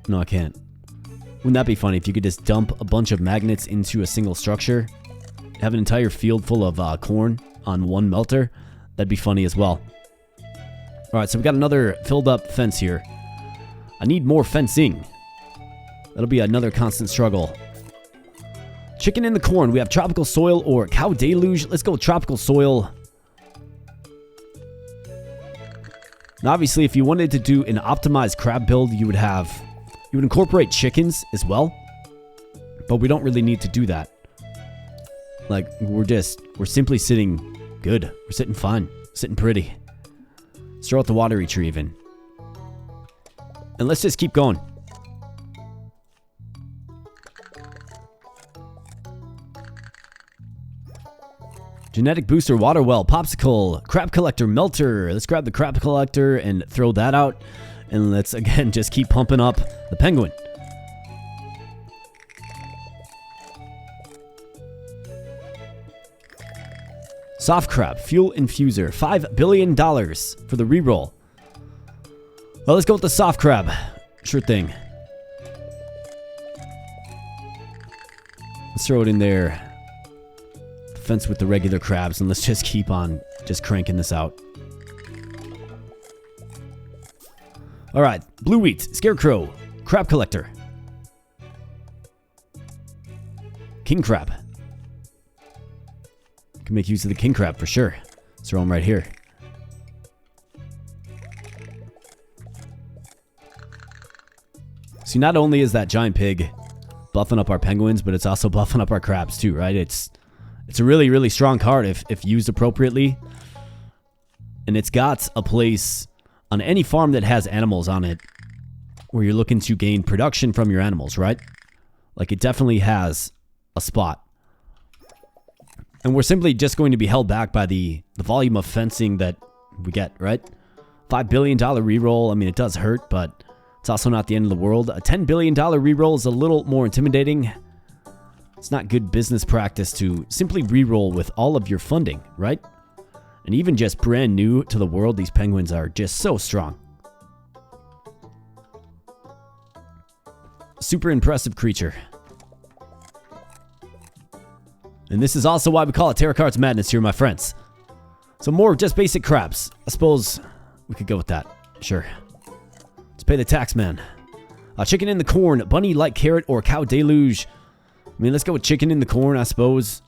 [SPEAKER 1] No, I can't. Wouldn't that be funny if you could just dump a bunch of magnets into a single structure? Have an entire field full of corn on one melter? That'd be funny as well. Alright, so we got another filled up fence here. I need more fencing. That'll be another constant struggle. Chicken in the corn. We have tropical soil or cow deluge. Let's go with tropical soil. Now, obviously, if you wanted to do an optimized crab build, you would incorporate chickens as well. But we don't really need to do that. Like, we're simply sitting good. We're sitting fine. Sitting pretty. Let's throw out the watery tree even. And let's just keep going. Genetic booster, water well, popsicle, crab collector, melter. Let's grab the crab collector and throw that out. And let's, again, just keep pumping up the penguin. Soft crab, fuel infuser, $5 billion for the reroll. Well, let's go with the soft crab. Sure thing. Let's throw it in there. Fence with the regular crabs, and let's just keep on just cranking this out. All right, blue wheat, scarecrow, crab collector, king crab. Can make use of the king crab for sure. Let's throw him right here. See, not only is that giant pig buffing up our penguins, but it's also buffing up our crabs too, right? It's a really, really strong card if used appropriately. And it's got a place on any farm that has animals on it where you're looking to gain production from your animals, right? Like, it definitely has a spot. And we're simply just going to be held back by the volume of fencing that we get, right? $5 billion reroll, I mean, it does hurt, but it's also not the end of the world. A $10 billion reroll is a little more intimidating. It's not good business practice to simply reroll with all of your funding, right? And even just brand new to the world, these penguins are just so strong. Super impressive creature. And this is also why we call it Terracards Madness here, my friends. So more just basic crabs. I suppose we could go with that. Sure. Let's pay the tax man. Chicken in the corn, bunny like carrot, or cow deluge. I mean, let's go with chicken in the corn, I suppose.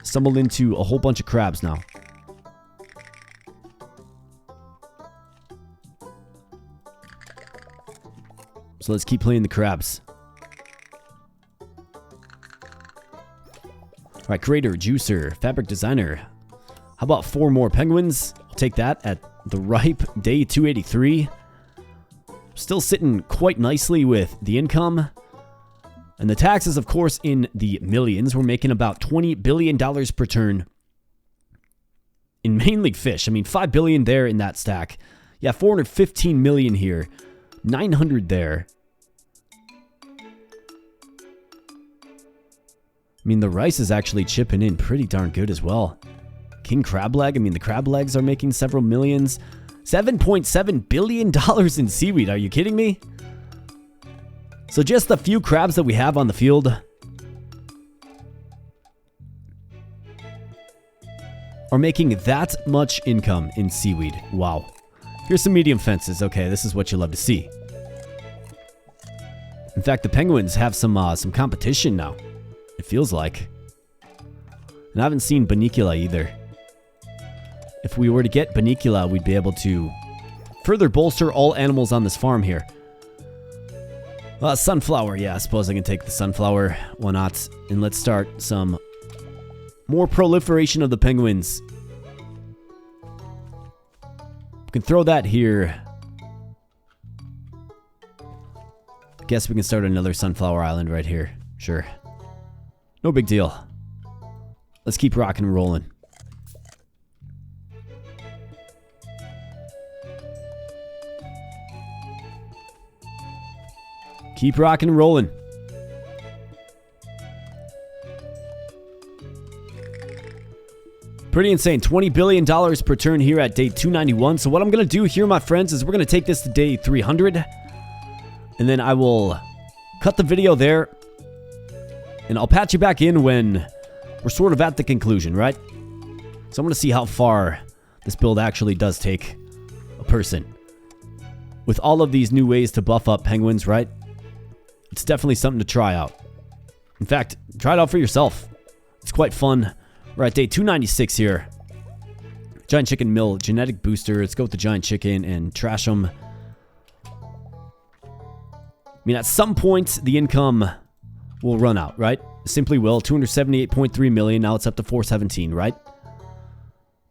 [SPEAKER 1] Stumbled into a whole bunch of crabs now. So let's keep playing the crabs. Alright, creator, juicer, fabric designer. How about 4 more penguins? I'll take that at the ripe day 283. Still sitting quite nicely with the income. And the taxes, of course, in the millions. We're making about $20 billion per turn in mainly fish. I mean, $5 billion there in that stack. Yeah, 415 million here. 900 there. I mean, the rice is actually chipping in pretty darn good as well. King crab leg. I mean, the crab legs are making several millions. $7.7 billion in seaweed. Are you kidding me? So just the few crabs that we have on the field are making that much income in seaweed. Wow. Here's some medium fences. Okay, this is what you love to see. In fact, the penguins have some competition now. It feels like. And I haven't seen Banicula either. If we were to get Banicula, we'd be able to further bolster all animals on this farm here. Sunflower, yeah, I suppose I can take the sunflower. Why not? And let's start some more proliferation of the penguins. We can throw that here. Guess we can start another sunflower island right here. Sure. No big deal. Let's keep rocking and rolling. Keep rocking and rolling. Pretty insane. $20 billion per turn here at day 291. So what I'm going to do here, my friends, is we're going to take this to day 300. And then I will cut the video there. And I'll patch you back in when we're sort of at the conclusion, right? So I'm going to see how far this build actually does take a person. With all of these new ways to buff up penguins, right? It's definitely something to try out. In fact, try it out for yourself. It's quite fun. We're at day 296 here. Giant chicken mill, genetic booster. Let's go with the giant chicken and trash them. I mean, at some point, the income will run out, right? Simply will. 278.3 million. Now it's up to 417, right?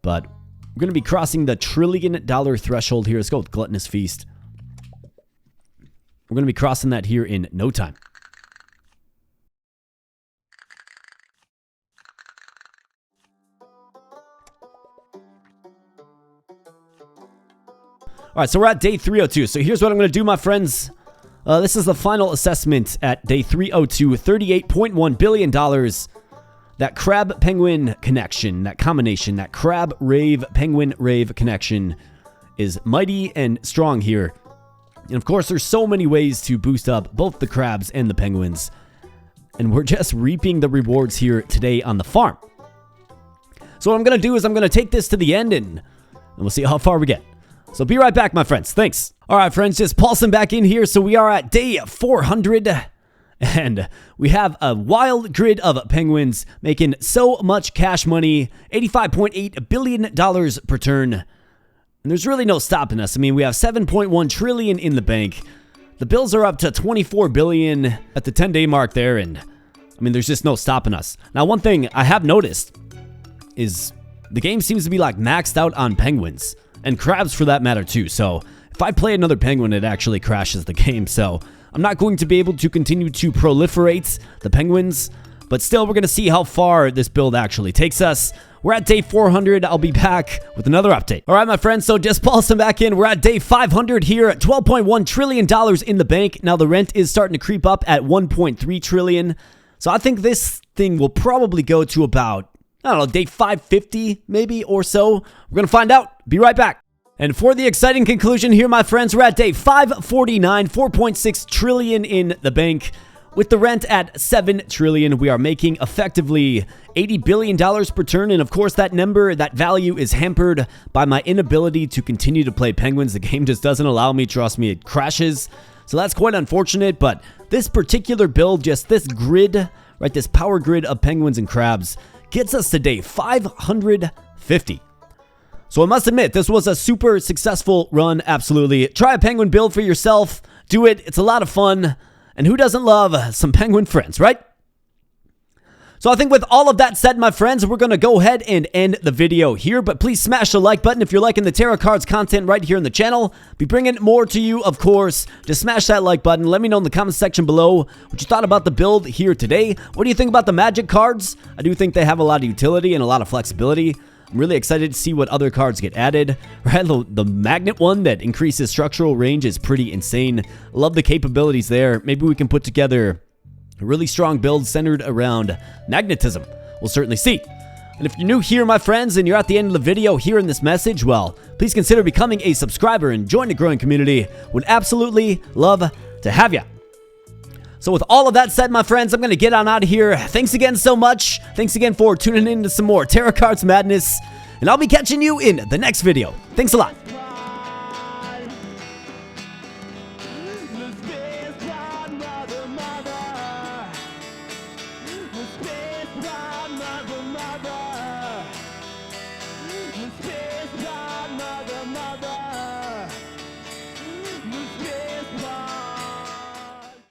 [SPEAKER 1] But we're going to be crossing the $1 trillion threshold here. Let's go with Gluttonous Feast. We're going to be crossing that here in no time. All right, so we're at day 302. So here's what I'm going to do, my friends. This is the final assessment at day 302. $38.1 billion. That crab-penguin connection, that combination, that crab-rave-penguin-rave connection is mighty and strong here. And of course, there's so many ways to boost up both the crabs and the penguins. And we're just reaping the rewards here today on the farm. So what I'm going to do is I'm going to take this to the end and we'll see how far we get. So be right back, my friends. Thanks. All right, friends, just pulsing back in here. So we are at day 400. And we have a wild grid of penguins making so much cash money. $85.8 billion per turn. And there's really no stopping us. I mean, we have 7.1 trillion in the bank. The bills are up to 24 billion at the 10-day mark there. And I mean, there's just no stopping us. Now, one thing I have noticed is the game seems to be like maxed out on penguins and crabs for that matter too. So if I play another penguin, it actually crashes the game. So I'm not going to be able to continue to proliferate the penguins, but still we're going to see how far this build actually takes us. We're at day 400. I'll be back with another update. All right, my friends, so just pulsing back in. We're at day 500 here at $12.1 trillion in the bank. Now the rent is starting to creep up at 1.3 trillion. So I think this thing will probably go to about, I don't know, day 550 maybe or so. We're going to find out. Be right back. And for the exciting conclusion here, my friends, we're at day 549, 4.6 trillion in the bank. With the rent at 7 trillion, we are making effectively $80 billion per turn. And of course, that number, that value is hampered by my inability to continue to play penguins. The game just doesn't allow me. Trust me, it crashes. So that's quite unfortunate. But this particular build, just this grid, right, this power grid of penguins and crabs gets us to day 550. So I must admit, this was a super successful run. Absolutely. Try a penguin build for yourself. Do it. It's a lot of fun. And who doesn't love some penguin friends, right? So I think with all of that said, my friends, we're going to go ahead and end the video here. But please smash the like button if you're liking the Terracards content right here in the channel. Be bringing more to you, of course. Just smash that like button. Let me know in the comment section below what you thought about the build here today. What do you think about the magic cards? I do think they have a lot of utility and a lot of flexibility. I'm really excited to see what other cards get added. Right, the magnet one that increases structural range is pretty insane. Love the capabilities there. Maybe we can put together a really strong build centered around magnetism. We'll certainly see. And if you're new here, my friends, and you're at the end of the video hearing this message, well, please consider becoming a subscriber and join the growing community. Would absolutely love to have you. So with all of that said, my friends, I'm going to get on out of here. Thanks again so much. Thanks again for tuning in to some more Terracards madness. And I'll be catching you in the next video. Thanks a lot.
[SPEAKER 2] Mother, mother. my brother.